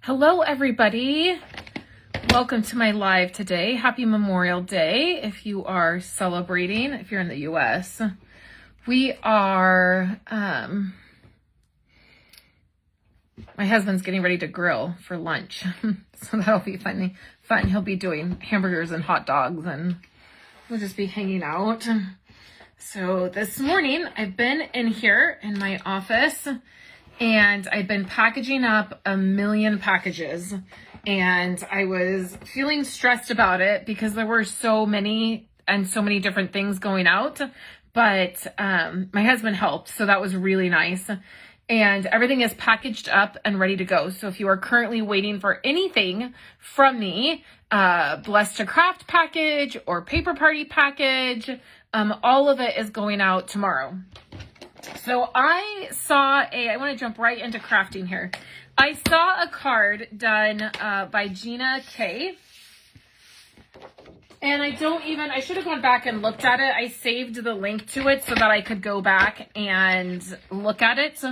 Hello, everybody. Welcome to my live today. Happy Memorial Day if you are celebrating, if you're in the US. We are, my husband's getting ready to grill for lunch. So that'll be fun. He'll be doing hamburgers and hot dogs and we'll just be hanging out. So this morning I've been in here in my office and I've been packaging up a million packages, and I was feeling stressed about it because there were so many and so many different things going out, but my husband helped, so that was really nice. And everything is packaged up and ready to go. So if you are currently waiting for anything from me, Blessed to Craft package or Paper Party package, all of it is going out tomorrow. So I want to jump right into crafting here. I saw a card done by Gina K. And I should have gone back and looked at it. I saved the link to it so that I could go back and look at it.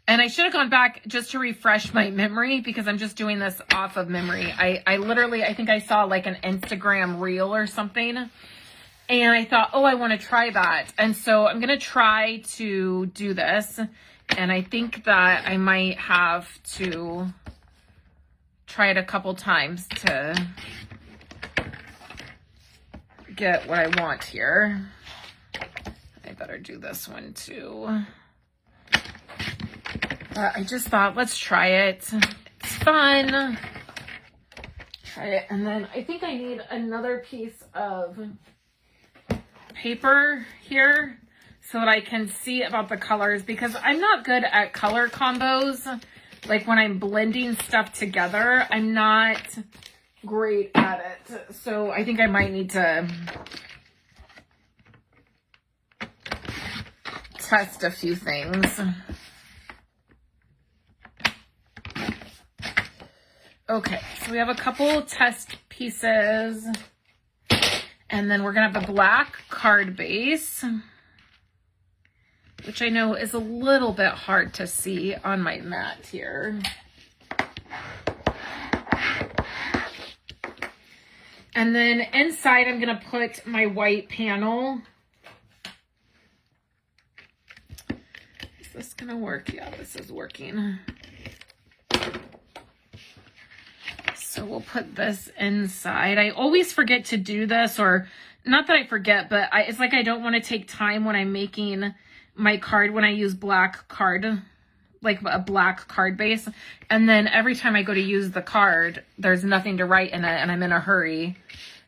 And I should have gone back just to refresh my memory because I'm just doing this off of memory. I think I saw like an Instagram reel or something. And I thought, oh, I want to try that. And so I'm going to try to do this. And I think that I might have to try it a couple times to get what I want here. I better do this one too. But I just thought, let's try it. It's fun. Try it. And then I think I need another piece of paper here so that I can see about the colors, because I'm not good at color combos. Like when I'm blending stuff together, I'm not great at it. So I think I might need to test a few things. Okay, so we have a couple test pieces. And then we're going to have a black card base, which I know is a little bit hard to see on my mat here. And then inside, I'm going to put my white panel. Is this going to work? Yeah, this is working. So we'll put this inside. I always forget to do this, or not that I forget, but it's like I don't want to take time when I'm making my card when I use black card, like a black card base. And then every time I go to use the card, there's nothing to write in it and I'm in a hurry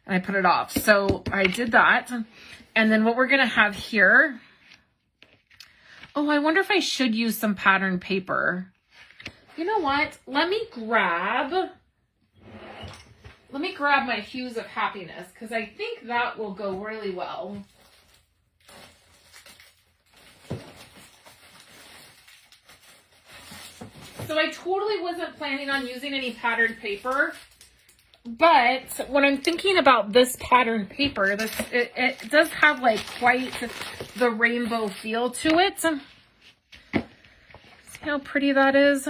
and I put it off. So I did that. And then what we're going to have here. Oh, I wonder if I should use some pattern paper. You know what? Let me grab my Hues of Happiness, because I think that will go really well. So I totally wasn't planning on using any patterned paper, but when I'm thinking about this patterned paper, it does have like quite the rainbow feel to it. See how pretty that is?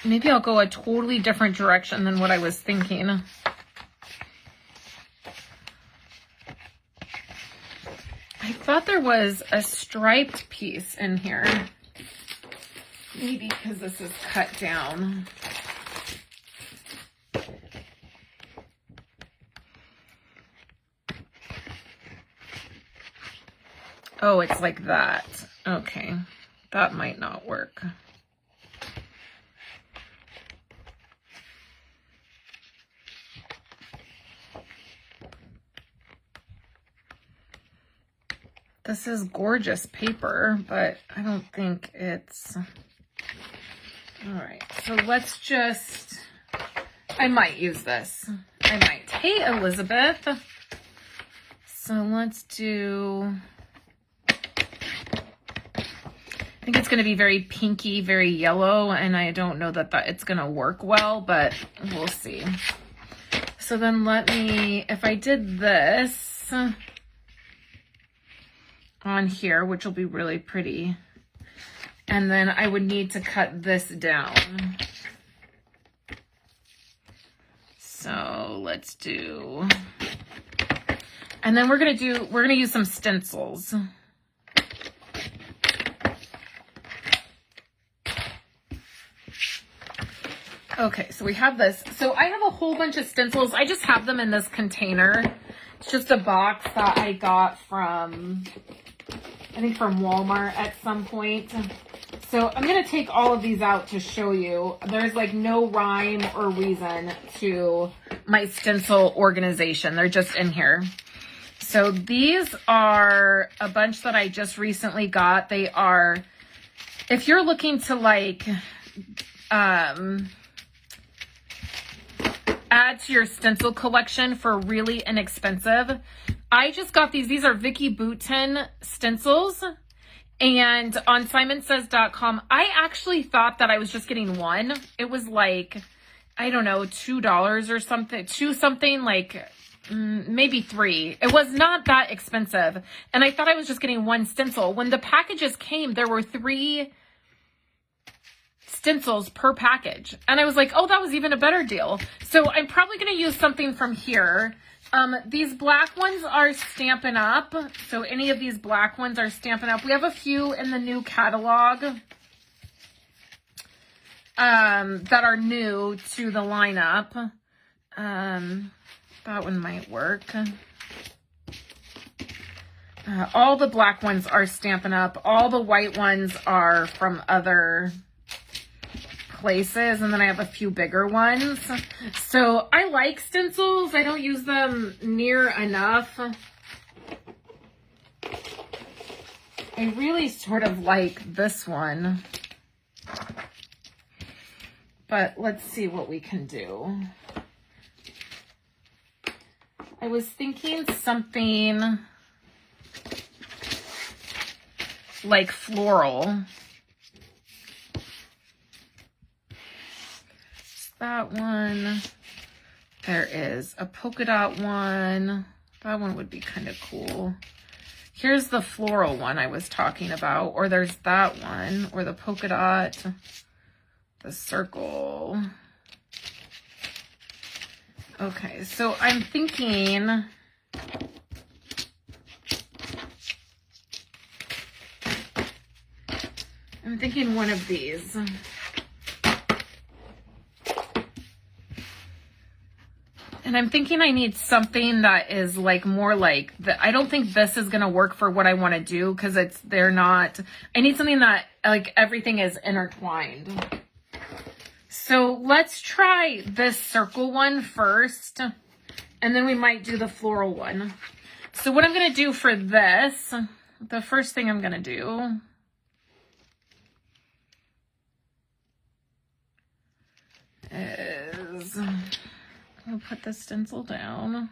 Maybe I'll go a totally different direction than what I was thinking. I thought there was a striped piece in here. Maybe because this is cut down. Oh, it's like that. Okay, that might not work. This is gorgeous paper, but I don't think it's... All right, so let's just... I might use this. I might. Hey, Elizabeth. So let's do... I think it's going to be very pinky, very yellow, and I don't know that it's going to work well, but we'll see. So then if I did this on here, which will be really pretty, and then I would need to cut this down. So let's do, and then we're going to use some stencils. Okay, so we have this. So I have a whole bunch of stencils. I just have them in this container. It's just a box that I got from, I think from Walmart at some point. So I'm going to take all of these out to show you. There's like no rhyme or reason to my stencil organization. They're just in here. So these are a bunch that I just recently got. They are, if you're looking to like, add to your stencil collection for really inexpensive. I just got these. These are Vicky Boutin stencils. And on simonsays.com, I actually thought that I was just getting one. It was like, I don't know, $2 or something, like maybe $3. It was not that expensive. And I thought I was just getting one stencil. When the packages came, there were 3 stencils per package. And I was like, oh, that was even a better deal. So I'm probably going to use something from here. These black ones are Stampin' Up. So any of these black ones are Stampin' Up. We have a few in the new catalog that are new to the lineup. That one might work. All the black ones are Stampin' Up. All the white ones are from other places, and then I have a few bigger ones. So I like stencils. I don't use them near enough. I really sort of like this one, but let's see what we can do. I was thinking something like floral. That one. There is a polka dot one. That one would be kind of cool. Here's the floral one I was talking about. Or there's that one. Or the polka dot. The circle. Okay, so I'm thinking one of these. And I'm thinking I need something that is like more like the, I don't think this is going to work for what I want to do because they're not, I need something that like everything is intertwined. So let's try this circle one first, and then we might do the floral one. So what I'm going to do for this, the first thing I'm going to do is I'll put the stencil down.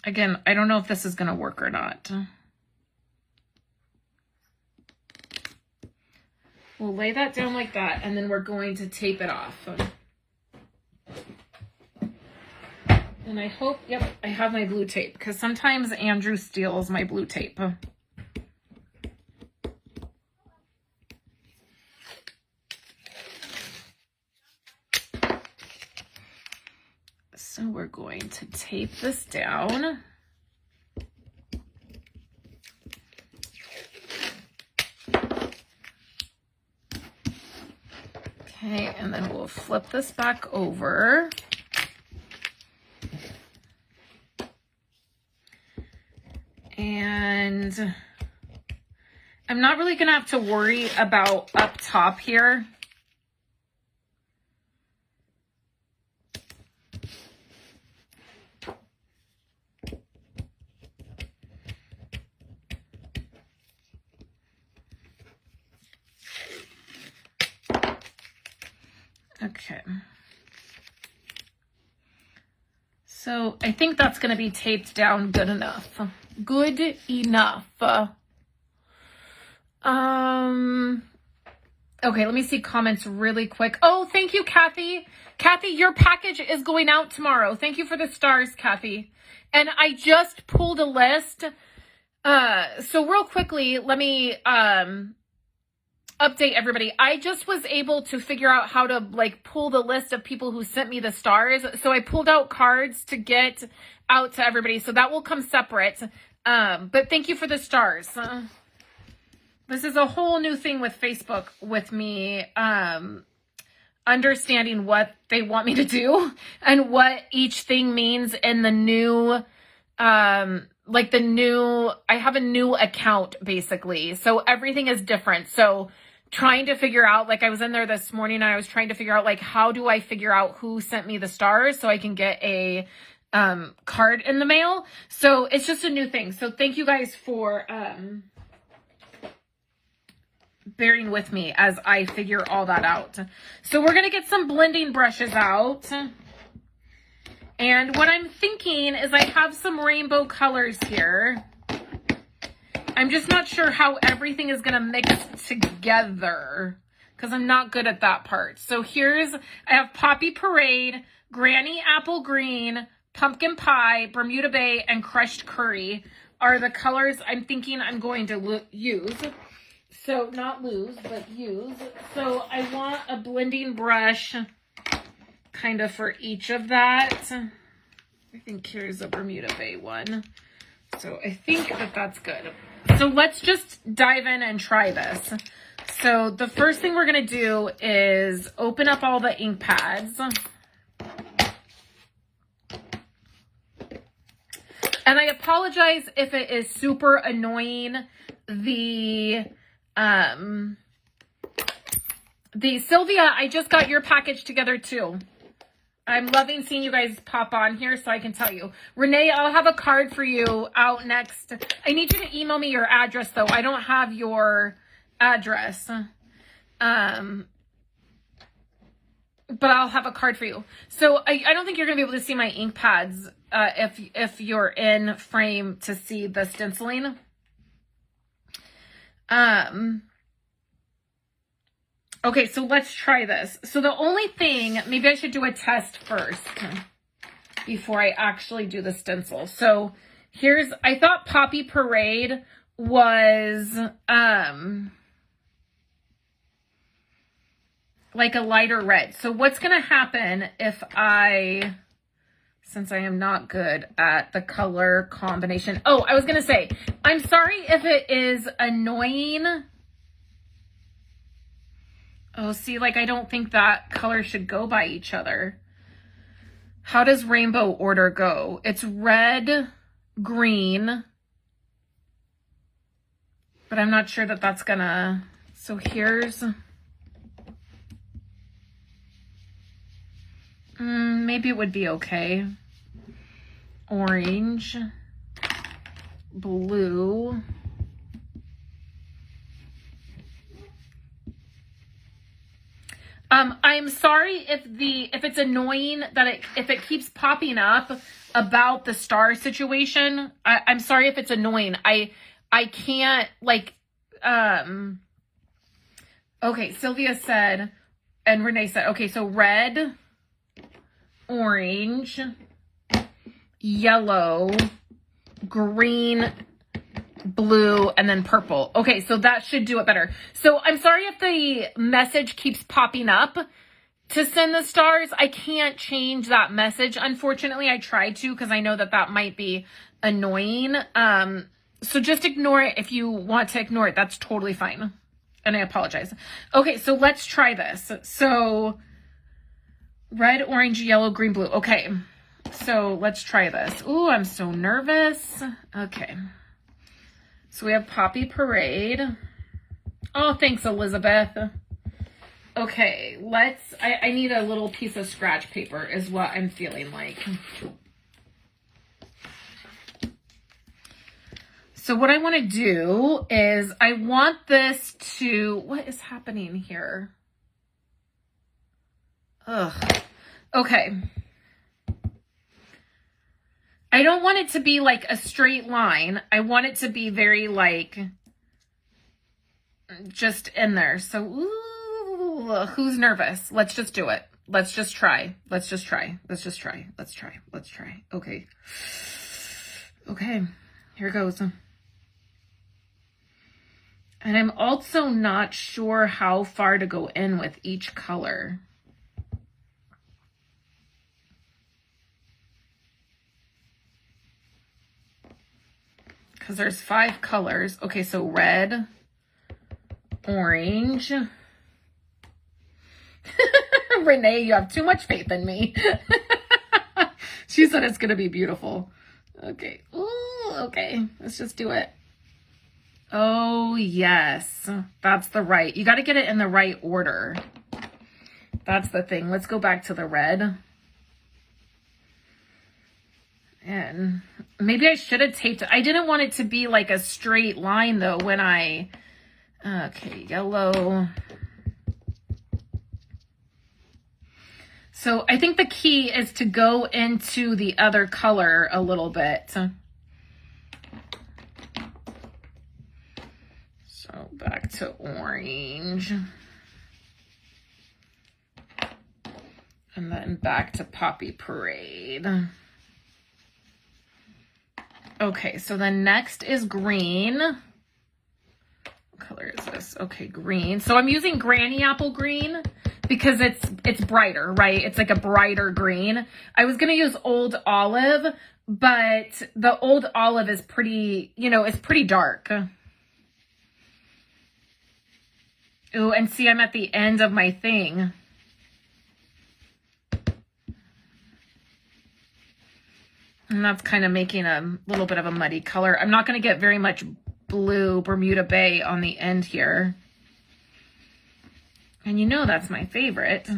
Again, I don't know if this is going to work or not. We'll lay that down like that, and then we're going to tape it off. And I hope, yep, I have my blue tape, because sometimes Andrew steals my blue tape. So we're going to tape this down. Okay, and then we'll flip this back over. And I'm not really going to have to worry about up top here. Okay. So I think that's going to be taped down good enough. Good enough. Okay, let me see comments really quick. Oh, thank you, Kathy. Kathy, your package is going out tomorrow. Thank you for the stars, Kathy. And I just pulled a list. So real quickly, let me update everybody. I just was able to figure out how to like pull the list of people who sent me the stars. So I pulled out cards to get out to everybody. So that will come separate. But thank you for the stars. This is a whole new thing with Facebook with me understanding what they want me to do and what each thing means in the new, like the new, I have a new account basically. So everything is different. So trying to figure out, like I was in there this morning and I was trying to figure out like, how do I figure out who sent me the stars so I can get a card in the mail. So it's just a new thing. So thank you guys for, bearing with me as I figure all that out. So we're going to get some blending brushes out. And what I'm thinking is I have some rainbow colors here. I'm just not sure how everything is going to mix together because I'm not good at that part. So I have Poppy Parade, Granny Apple Green, Pumpkin Pie, Bermuda Bay, and Crushed Curry are the colors I'm thinking I'm going to use. So not lose, but use. So I want a blending brush kind of for each of that. I think here's a Bermuda Bay one. So I think that that's good. So let's just dive in and try this. So the first thing we're going to do is open up all the ink pads. And I apologize if it is super annoying. The Sylvia, I just got your package together too. I'm loving seeing you guys pop on here so I can tell you. Renee, I'll have a card for you out next. I need you to email me your address though. I don't have your address. But I'll have a card for you. So I don't think you're going to be able to see my ink pads if you're in frame to see the stenciling. Okay, so let's try this. So the only thing, maybe I should do a test first before I actually do the stencil. So I thought Poppy Parade was like a lighter red. So what's going to happen if since I am not good at the color combination. Oh, I was going to say, I'm sorry if it is annoying. Oh, see, like I don't think that color should go by each other. How does rainbow order go? It's red, green, but I'm not sure that that's gonna, so here's, maybe it would be okay. Orange, blue, I'm sorry if it's annoying that if it keeps popping up about the star situation. I'm sorry if it's annoying. I can't like, okay, Sylvia said, and Renee said, okay, so red, orange, yellow, green, blue, and then purple. Okay, so that should do it better. So I'm sorry if the message keeps popping up to send the stars. I can't change that message. Unfortunately, I tried to because I know that that might be annoying. So just ignore it if you want to ignore it. That's totally fine. And I apologize. Okay, so let's try this. So red, orange, yellow, green, blue. Okay, so let's try this. Ooh, I'm so nervous. Okay. So we have Poppy Parade. Oh, thanks, Elizabeth. Okay, I need a little piece of scratch paper is what I'm feeling like. So what I want to do is I want this to, what is happening here? Ugh. Okay. I don't want it to be like a straight line. I want it to be very like just in there. So, ooh, who's nervous? Let's just do it. Let's just try. Let's just try. Let's just try. Let's try. Let's try. Okay. Okay. Here goes. And I'm also not sure how far to go in with each color. Because there's 5 colors. Okay, so red, orange. Renee, you have too much faith in me. She said it's going to be beautiful. Okay. Ooh, okay. Let's just do it. Oh, yes. That's the right. You got to get it in the right order. That's the thing. Let's go back to the red. And maybe I should have taped it. I didn't want it to be like a straight line though when I, okay, yellow. So I think the key is to go into the other color a little bit. So back to orange. And then back to Poppy Parade. Okay, so then next is green. What color is this? Okay, green. So I'm using Granny Apple green because it's brighter, right? It's like a brighter green. I was gonna use Old Olive, but the Old Olive is pretty, you know, it's pretty dark. Ooh, and see, I'm at the end of my thing. And that's kind of making a little bit of a muddy color. I'm not going to get very much blue Bermuda Bay on the end here. And you know that's my favorite.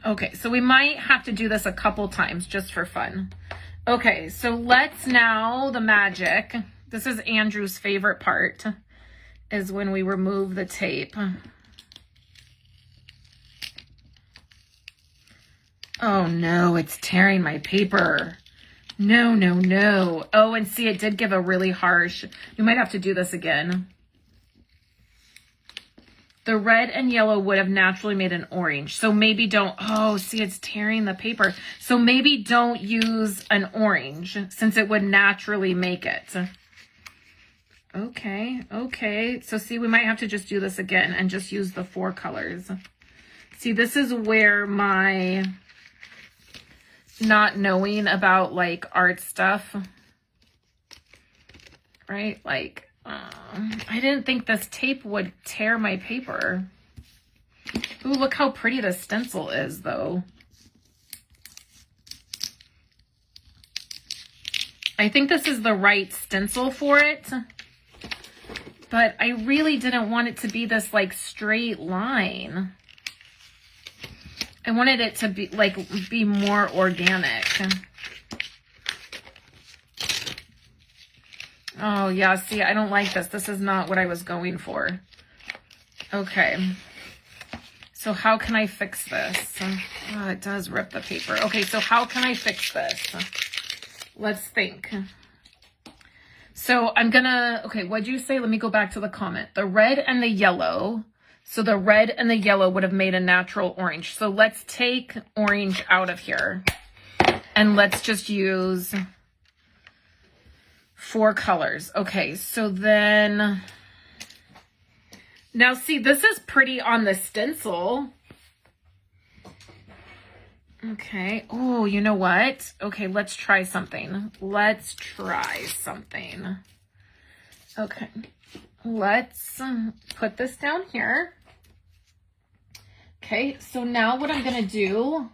Okay, so we might have to do this a couple times just for fun. Okay, so let's now, the magic. This is Andrew's favorite part, is when we remove the tape. Oh no, it's tearing my paper. No, no, no. Oh, and see, it did give a really harsh, we might have to do this again. The red and yellow would have naturally made an orange. So maybe don't, oh, see, it's tearing the paper. So maybe don't use an orange since it would naturally make it. Okay, okay. So see, we might have to just do this again and just use the 4 colors. See, this is where my not knowing about like art stuff, right? Like, I didn't think this tape would tear my paper. Ooh, look how pretty the stencil is though. I think this is the right stencil for it, but I really didn't want it to be this like straight line. I wanted it to be like, be more organic. Oh yeah, see, I don't like this. This is not what I was going for. Okay. So how can I fix this? Oh, it does rip the paper. Okay, so how can I fix this? Let's think. So I'm gonna, okay, what'd you say? Let me go back to the comment. The red and the yellow. So the red and the yellow would have made a natural orange. So let's take orange out of here. And let's just use 4 colors. Okay, so then, now see, this is pretty on the stencil. Okay, oh, you know what? Okay, let's try something. Let's try something. Okay, let's put this down here. Okay, so now what I'm gonna do,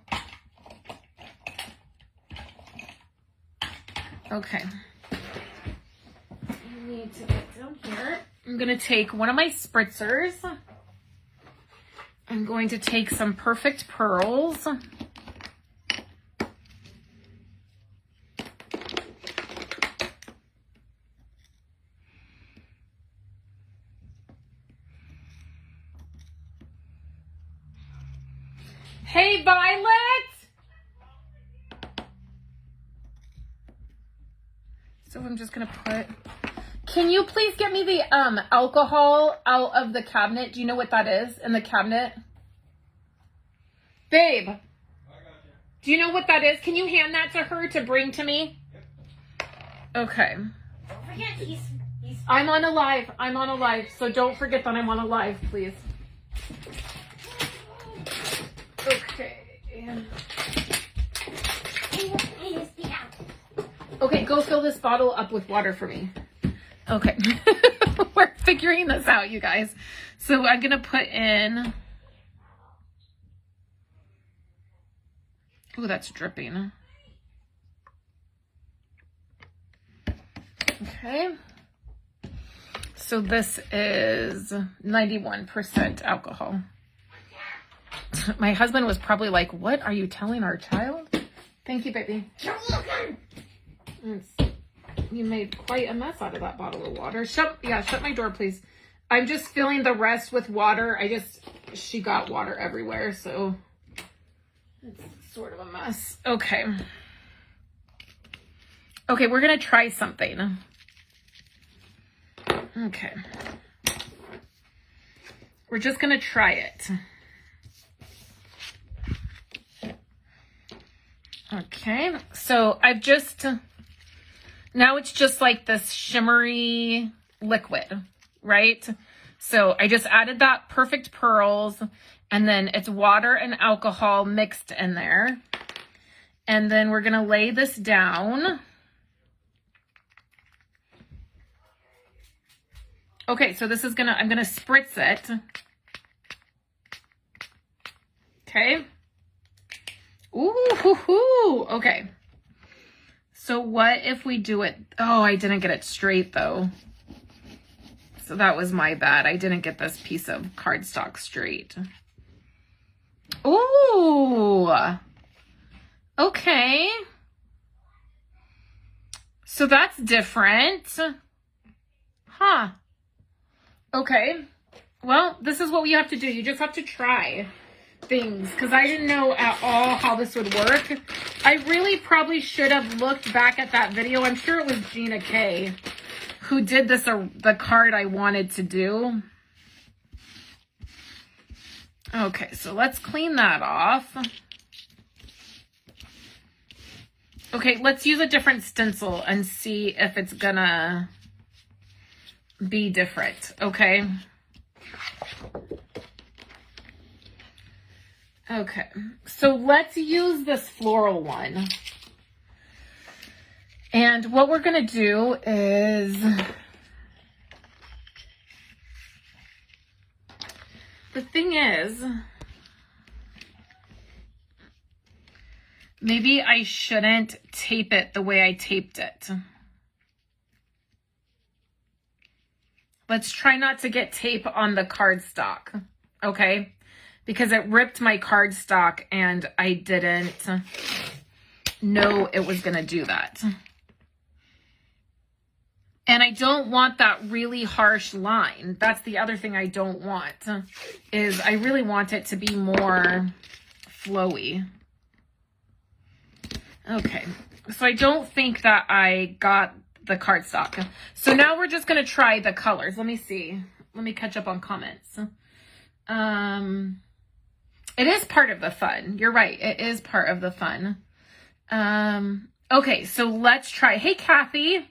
okay, I need to get down here. I'm gonna take one of my spritzers. I'm going to take some Perfect Pearls. Hey, Violet! So I'm just gonna put, can you please get me the alcohol out of the cabinet? Do you know what that is in the cabinet? Babe, I got you. Do you know what that is? Can you hand that to her to bring to me? Yep. Okay. Don't forget, he's I'm on a live, so don't forget that I'm on a live, please. Okay. Okay, go fill this bottle up with water for me. Okay. We're figuring this out, you guys. So I'm going to put in... Oh, that's dripping. Okay. So this is 91% alcohol. My husband was probably like, what are you telling our child? Thank you, baby. You made quite a mess out of that bottle of water. Shut my door, please. I'm just filling the rest with water. She got water everywhere, so it's sort of a mess. Okay. Okay, we're going to try something. Okay. We're just going to try it. Okay, so now it's just like this shimmery liquid, right? So I just added that perfect pearls, and then it's water and alcohol mixed in there. And then we're gonna lay this down. Okay, so I'm gonna spritz it. Okay. Ooh, okay. So what if we do it? Oh, I didn't get it straight though. So that was my bad. I didn't get this piece of cardstock straight. Ooh. Okay. So that's different. Huh. Okay. Well, this is what we have to do. You just have to try things, because I didn't know at all how this would work. I really probably should have looked back at that video. I'm sure it was Gina K who did this, the card I wanted to do. Okay, so let's clean that off. Okay, let's use a different stencil and see if it's gonna be different, okay? Okay, so let's use this floral one. And what we're going to do is, the thing is, maybe I shouldn't tape it the way I taped it. Let's try not to get tape on the cardstock, okay? Because it ripped my cardstock and I didn't know it was going to do that. And I don't want that really harsh line. That's the other thing I don't want, is I really want it to be more flowy. Okay, so I don't think that I got the cardstock. So now we're just going to try the colors. Let me see. Let me catch up on comments. It is part of the fun. You're right. It is part of the fun. Okay, so let's try. Hey, Kathy.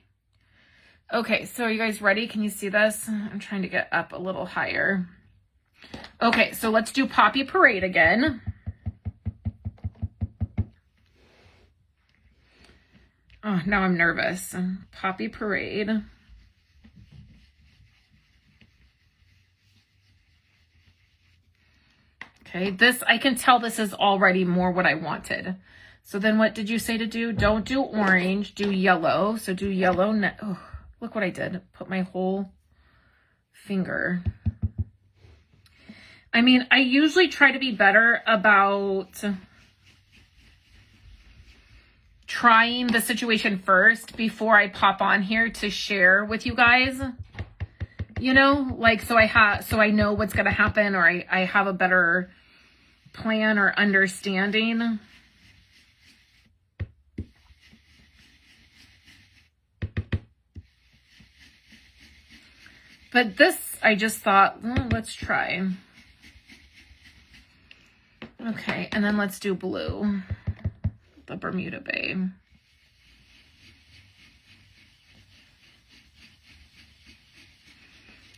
Okay, so are you guys ready? Can you see this? I'm trying to get up a little higher. Okay, so let's do Poppy Parade again. Oh, now I'm nervous. Poppy Parade. Okay, this, I can tell this is already more what I wanted. So then what did you say to do? Don't do orange, do yellow. So do yellow. Oh, look what I did. Put my whole finger. I mean, I usually try to be better about trying the situation first before I pop on here to share with you guys. You know, like, so I know what's going to happen, or I have a better plan or understanding. But this, I just thought, well, let's try. Okay, and then let's do blue, the Bermuda Bay.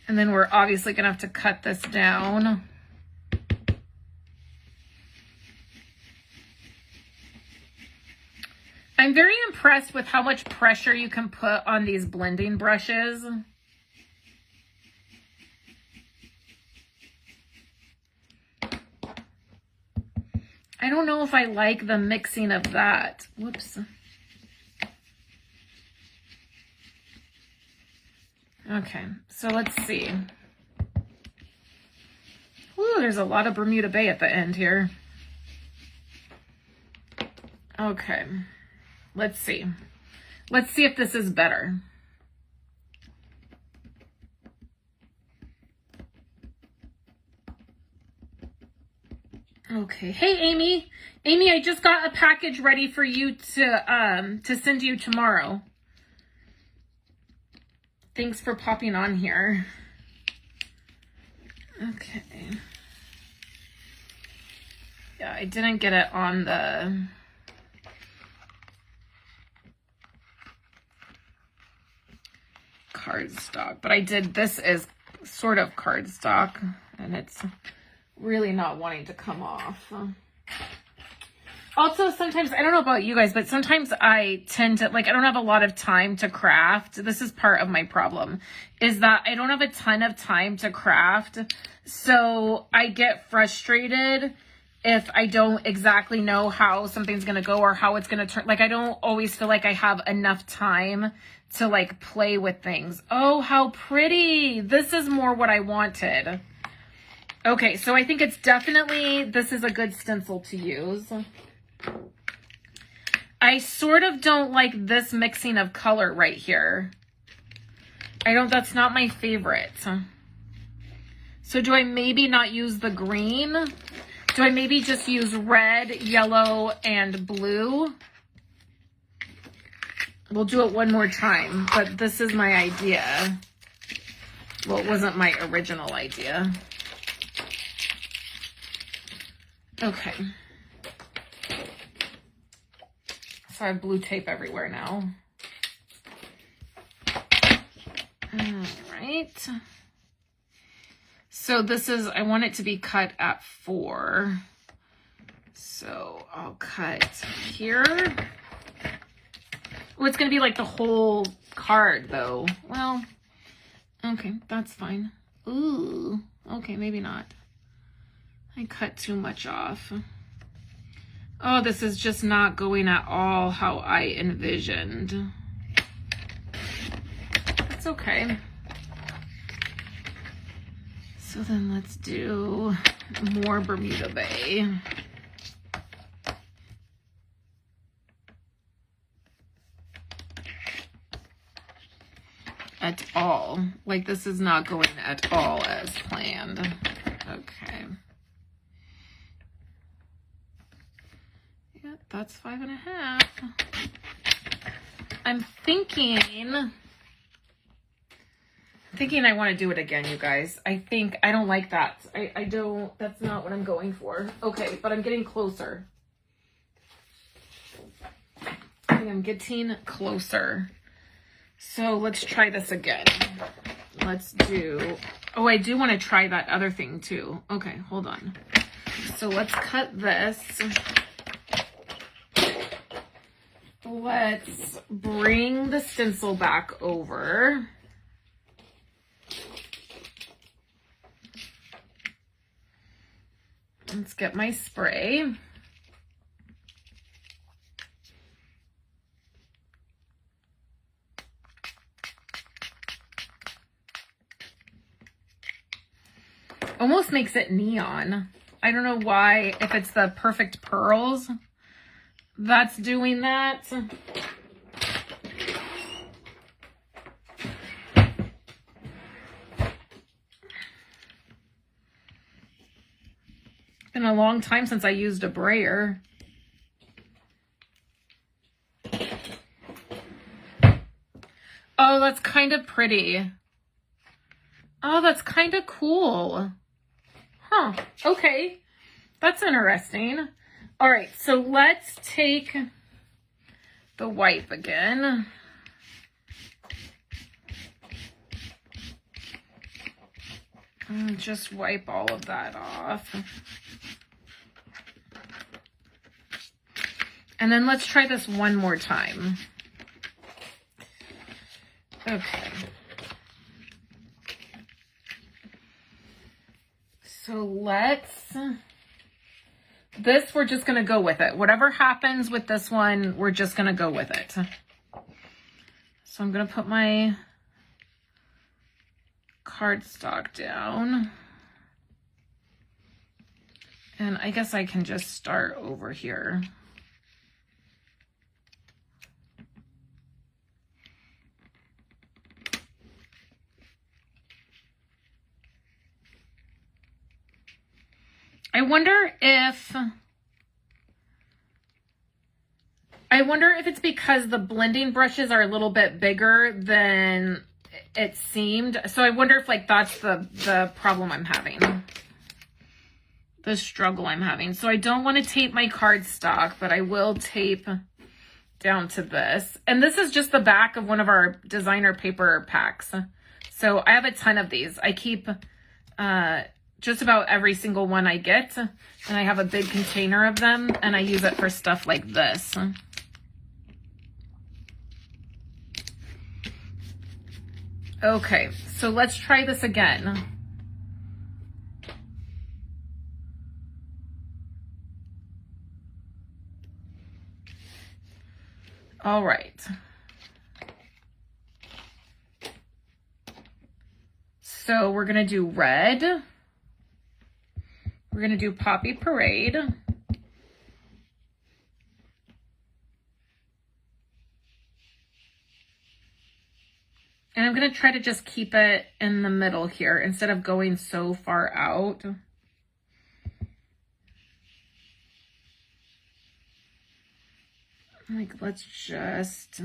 And then we're obviously gonna have to cut this down. I'm very impressed with how much pressure you can put on these blending brushes. I don't know if I like the mixing of that. Whoops. Okay, so let's see. Ooh, there's a lot of Bermuda Bay at the end here. Okay, let's see. Let's see if this is better. Okay, hey Amy. Amy, I just got a package ready for you to send you tomorrow. Thanks for popping on here. Okay. Yeah, I didn't get it on the cardstock, but I did. This is sort of cardstock, and it's really not wanting to come off. Also, sometimes, I don't know about you guys, but sometimes I tend to, like, I don't have a lot of time to craft. This is part of my problem, is that I don't have a ton of time to craft. So I get frustrated if I don't exactly know how something's going to go or how it's going to turn. Like, I don't always feel like I have enough time to, like, play with things. Oh, how pretty. This is more what I wanted. Okay, so I think it's definitely, this is a good stencil to use. I sort of don't like this mixing of color right here. That's not my favorite. So do I maybe not use the green? Do I maybe just use red, yellow, and blue? We'll do it one more time, but this is my idea. Well, it wasn't my original idea. Okay. So I have blue tape everywhere now. All right. So this is, I want it to be cut at 4. So I'll cut here. Oh, it's going to be like the whole card though. Well, okay, that's fine. Ooh, okay, maybe not. I cut too much off. Oh, this is just not going at all how I envisioned. That's okay. So then let's do more Bermuda Bay. At all. Like, this is not going at all as planned. Okay. Yeah, that's 5.5. I'm thinking I want to do it again, you guys. I don't like that. I don't, that's not what I'm going for. Okay, but I'm getting closer. I think I'm getting closer. So let's try this again. Let's do, oh, I do want to try that other thing too. Okay, hold on. So let's cut this. Let's bring the stencil back over. Let's get my spray. Almost makes it neon. I don't know why, if it's the perfect pearls that's doing that. Been a long time since I used a brayer. Oh, that's kind of pretty. Oh, that's kind of cool. Huh, okay. That's interesting. All right, so let's take the wipe again. And just wipe all of that off. And then let's try this one more time. Okay. So this, we're just going to go with it. Whatever happens with this one, we're just going to go with it. So I'm going to put my cardstock down. And I guess I can just start over here. I wonder if it's because the blending brushes are a little bit bigger than it seemed. So I wonder if like that's the problem I'm having. The struggle I'm having. So I don't want to tape my cardstock, but I will tape down to this. And this is just the back of one of our designer paper packs. So I have a ton of these. I keep just about every single one I get, and I have a big container of them, and I use it for stuff like this. Okay, so let's try this again. All right. So we're gonna do red. We're gonna do Poppy Parade. And I'm gonna try to just keep it in the middle here instead of going so far out. Like, let's just...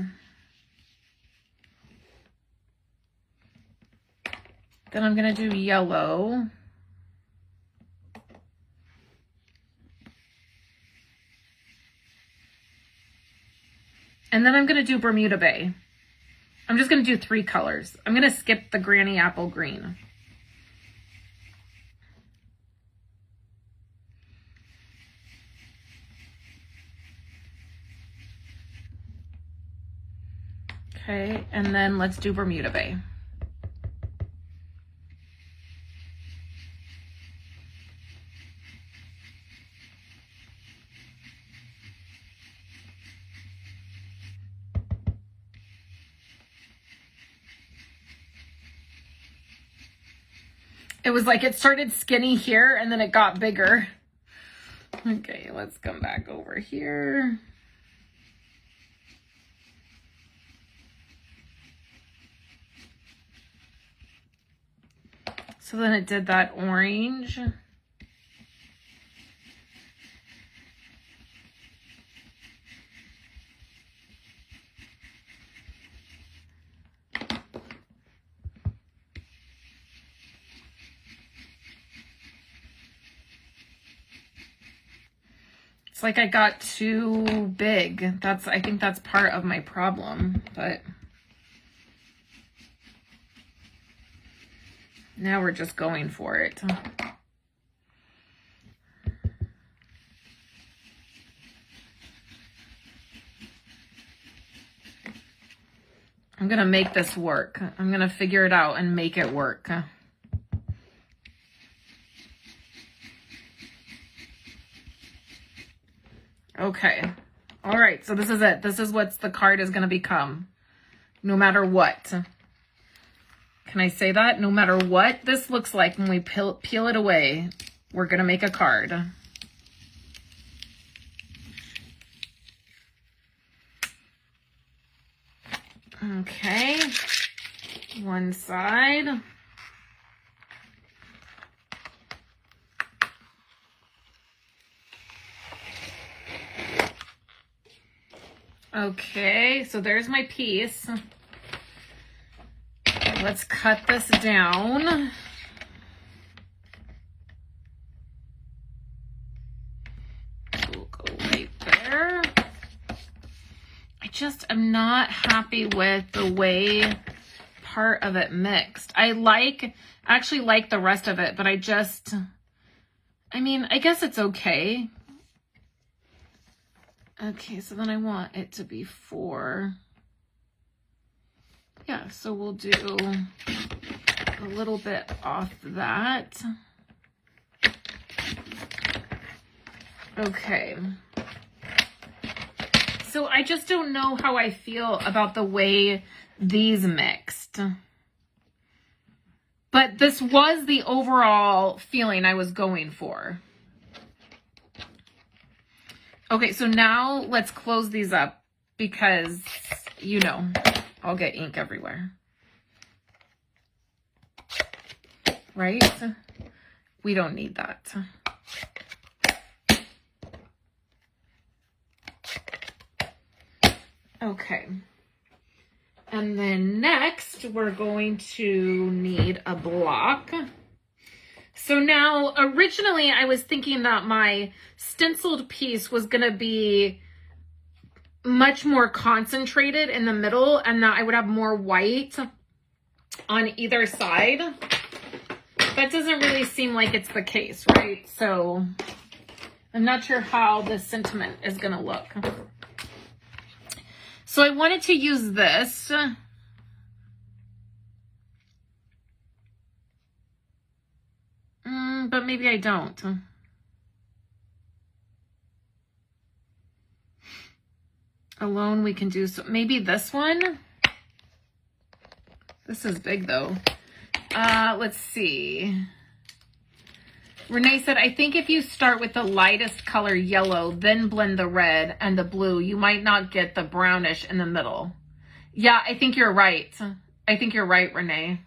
Then I'm gonna do yellow. And then I'm gonna do Bermuda Bay. I'm just gonna do 3 colors. I'm gonna skip the Granny Apple Green. Okay, and then let's do Bermuda Bay. It was like it started skinny here and then it got bigger. Okay, let's come back over here. So then it did that orange. It's like I got too big. I think that's part of my problem, but now we're just going for it. I'm gonna make this work. I'm gonna figure it out and make it work. Okay. All right. So this is it. This is what the card is going to become. No matter what. Can I say that? No matter what this looks like when we peel it away, we're going to make a card. Okay. One side. Okay, so there's my piece. let's cut this down. We'll go right there. I just am not happy with the way part of it mixed. I actually like the rest of it, but I mean, I guess it's okay. Okay, so then I want it to be 4. Yeah, so we'll do a little bit off that. Okay. So I just don't know how I feel about the way these mixed. But this was the overall feeling I was going for. Okay, so now let's close these up because, you know, I'll get ink everywhere. Right? We don't need that. Okay. And then next, we're going to need a block. So now, originally, I was thinking that my stenciled piece was going to be much more concentrated in the middle and that I would have more white on either side. That doesn't really seem like it's the case, right? So I'm not sure how this sentiment is going to look. So I wanted to use this. But maybe I don't. Alone we can do so. Maybe this one. This is big though. Let's see. Renee said, I think if you start with the lightest color yellow, then blend the red and the blue, you might not get the brownish in the middle. Yeah, I think you're right. I think you're right, Renee.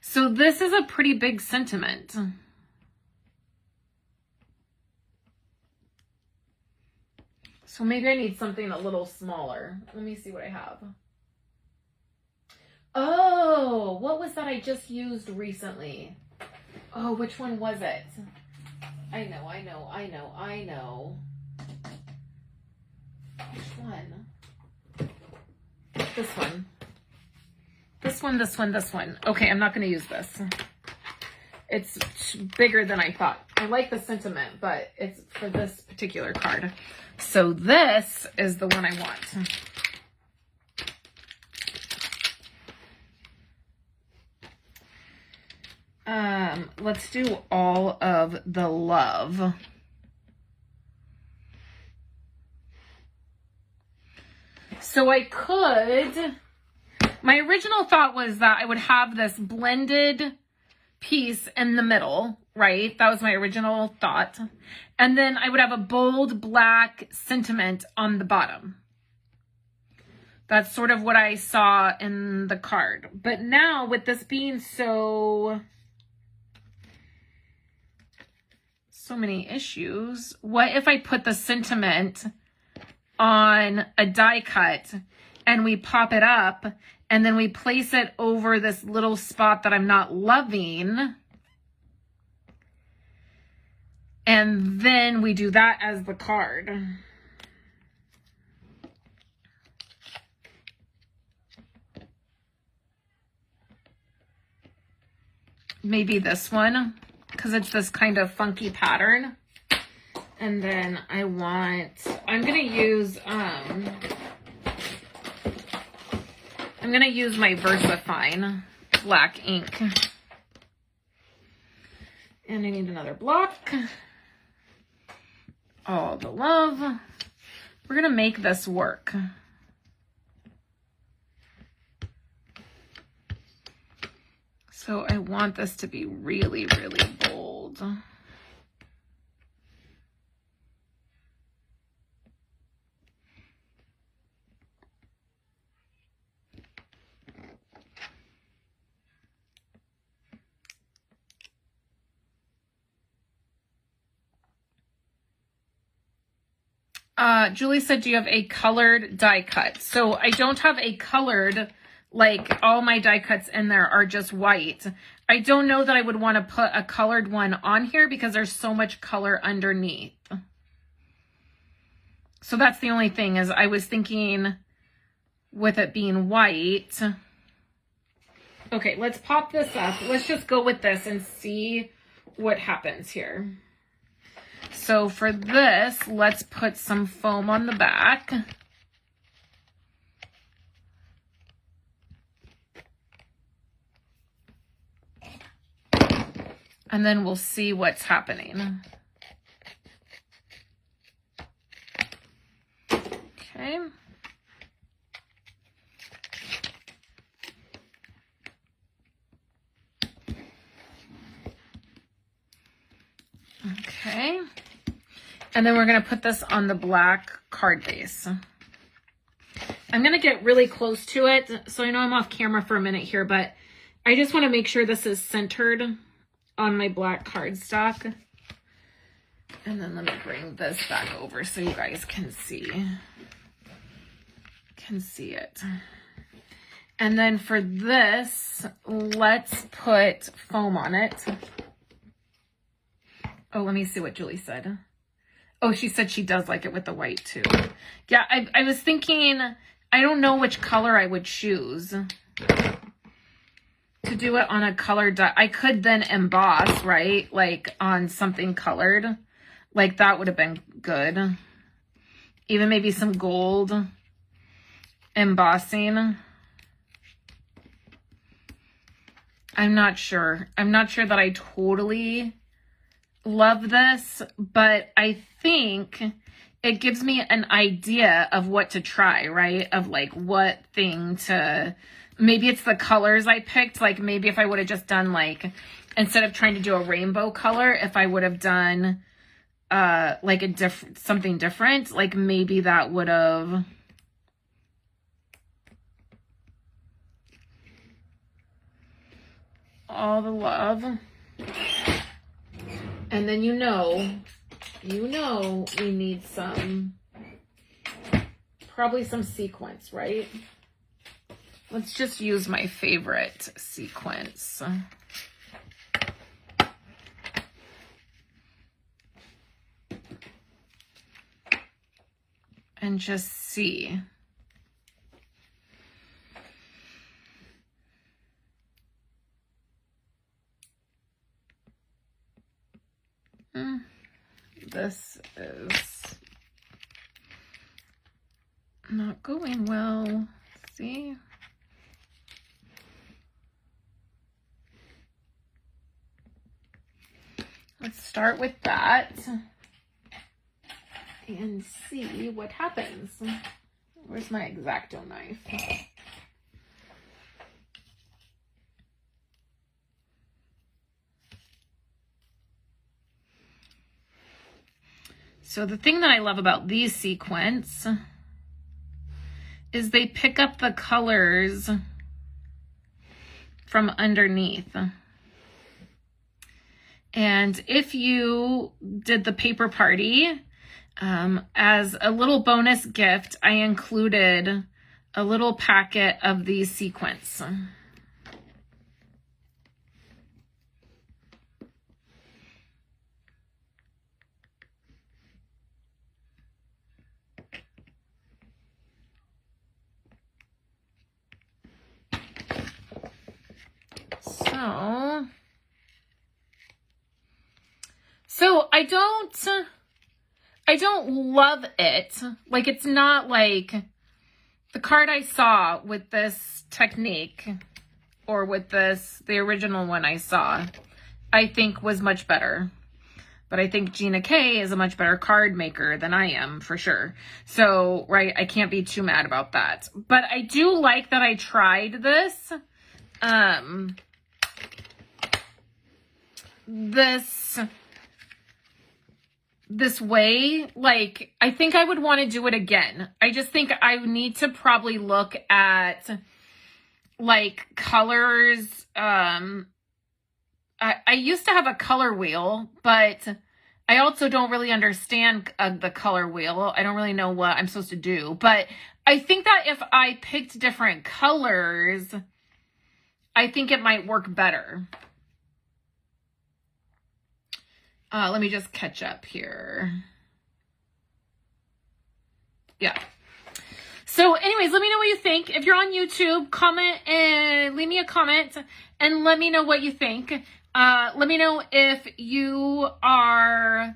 So this is a pretty big sentiment. So maybe I need something a little smaller. Let me see what I have. Oh, what was that I just used recently? Oh, which one was it? I know. Which one? This one. Okay, I'm not going to use this. It's bigger than I thought. I like the sentiment, but it's for this particular card. So this is the one I want. Let's do all of the love. So I could, my original thought was that I would have this blended piece in the middle, right? That was my original thought. And then I would have a bold black sentiment on the bottom. That's sort of what I saw in the card. But now with this being so many issues, what if I put the sentiment on a die cut and we pop it up and then we place it over this little spot that I'm not loving, and then we do that as the card. Maybe this one, because it's this kind of funky pattern. And then I'm gonna use my VersaFine black ink. And I need another block. All the love. We're gonna make this work. So I want this to be really, really bold. Julie said, do you have a colored die cut? So I don't have a colored Like all my die cuts in there are just white. I don't know that I would want to put a colored one on here because there's so much color underneath. So that's the only thing, is I was thinking with it being white. Okay, let's pop this up. Let's just go with this and see what happens here. So for this, let's put some foam on the back. And then we'll see what's happening. Okay. Okay. And then we're going to put this on the black card base. I'm going to get really close to it. So I know I'm off camera for a minute here, but I just want to make sure this is centered on my black cardstock. And then let me bring this back over so you guys can see it. And then for this, let's put foam on it. Oh, let me see what Julie said. Oh, she said she does like it with the white too. Yeah, I was thinking, I don't know which color I would choose to do it on a colored die. I could then emboss, right? Like on something colored. Like that would have been good. Even maybe some gold embossing. I'm not sure. I'm not sure that I totally love this, but I think it gives me an idea of what to try, right? Of like what thing to, maybe it's the colors I picked. Like maybe if I would have just done like, instead of trying to do a rainbow color, if I would have done like a something different, like maybe that would have all the love. And then you know we need probably some sequins, right? Let's just use my favorite sequins. And just see. This is not going well. See? Let's start with that and see what happens. Where's my X-Acto knife? So the thing that I love about these sequins is they pick up the colors from underneath. And if you did the paper party, as a little bonus gift, I included a little packet of these sequins. So I don't love it. Like, it's not like the card I saw with this technique, or with this, the original one I saw, I think was much better. But I think Gina K is a much better card maker than I am, for sure. So, right, I can't be too mad about that. But I do like that I tried this. This way. Like, I think I would want to do it again. I just think I need to probably look at like colors. I used to have a color wheel, but I also don't really understand the color wheel. I don't really know what I'm supposed to do, but I think that if I picked different colors, I think it might work better. Let me just catch up here. Yeah. So anyways, let me know what you think. If you're on YouTube, comment and leave me a comment and let me know what you think. Let me know if you want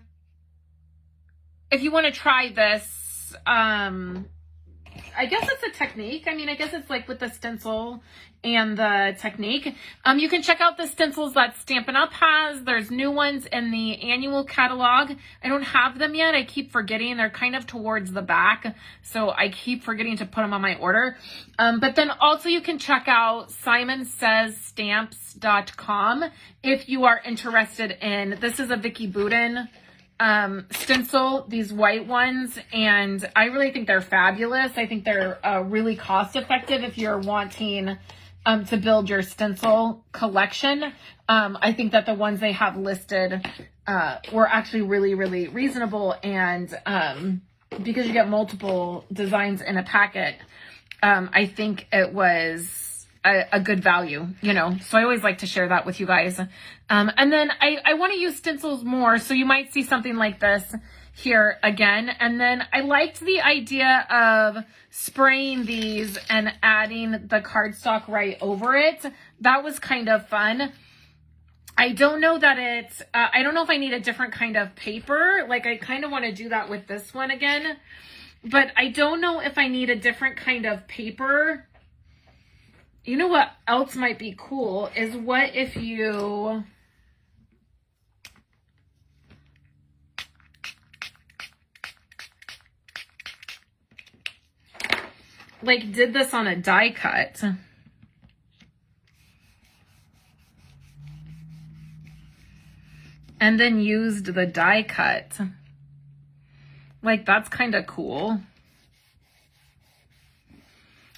to try this. I guess it's a technique. I mean, I guess it's like with the stencil and the technique. You can check out the stencils that Stampin' Up! Has. There's new ones in the annual catalog. I don't have them yet. I keep forgetting. They're kind of towards the back, so I keep forgetting to put them on my order. But then also you can check out SimonsSaysStamps.com if you are interested in, this is a Vicky Budin stencil, these white ones, and I really think they're fabulous. I think they're really cost effective if you're wanting to build your stencil collection. I think that the ones they have listed were actually really, really reasonable, and because you get multiple designs in a packet, I think it was a good value, you know, so I always like to share that with you guys. And then I want to use stencils more, so you might see something like this here again. And then I liked the idea of spraying these and adding the cardstock right over it. That was kind of fun. I don't know that it's, I don't know if I need a different kind of paper. Like, I kind of want to do that with this one again, but I don't know if I need a different kind of paper. You know what else might be cool is, what if you like did this on a die cut and then used the die cut. Like, that's kind of cool.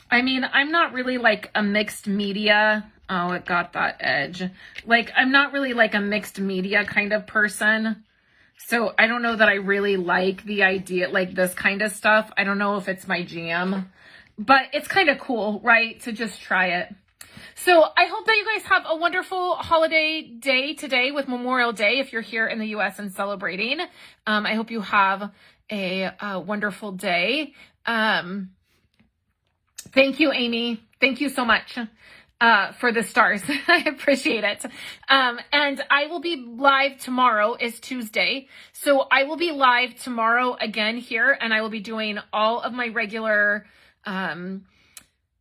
I mean, I'm not really like a mixed media. Oh, it got that edge. Like, I'm not really like a mixed media kind of person. So I don't know that I really like the idea, like this kind of stuff. I don't know if it's my jam, but it's kind of cool, right? To just try it. So I hope that you guys have a wonderful holiday day today with Memorial Day if you're here in the US and celebrating. I hope you have a wonderful day. Thank you, Amy. Thank you so much for the stars. I appreciate it. And I will be live tomorrow. Is Tuesday. So I will be live tomorrow again here, and I will be doing all of my regular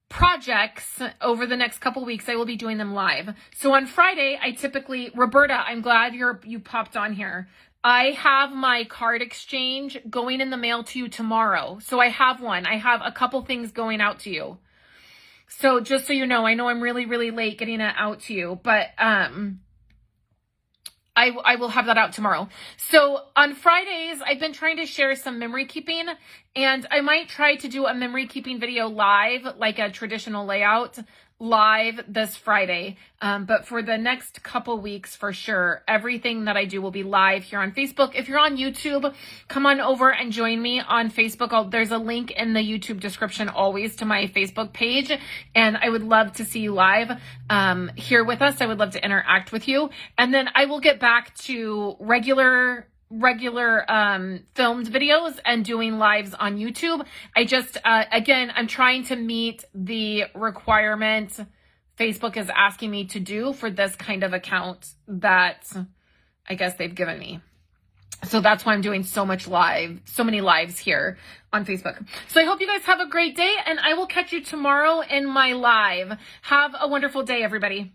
projects over the next couple weeks. I will be doing them live. So on Friday, I typically, Roberta, I'm glad you popped on here. I have my card exchange going in the mail to you tomorrow. So I have one. I have a couple things going out to you. So just so you know, I know I'm really, really late getting it out to you, but I will have that out tomorrow. So on Fridays, I've been trying to share some memory keeping, and I might try to do a memory keeping video live, like a traditional layout live this Friday. But for the next couple weeks, for sure, everything that I do will be live here on Facebook. If you're on YouTube, come on over and join me on Facebook. There's a link in the YouTube description always to my Facebook page, and I would love to see you live here with us. I would love to interact with you. And then I will get back to regular filmed videos and doing lives on YouTube. I just, again, I'm trying to meet the requirement Facebook is asking me to do for this kind of account that I guess they've given me. So that's why I'm doing so many lives here on Facebook. So I hope you guys have a great day, and I will catch you tomorrow in my live. Have a wonderful day, everybody.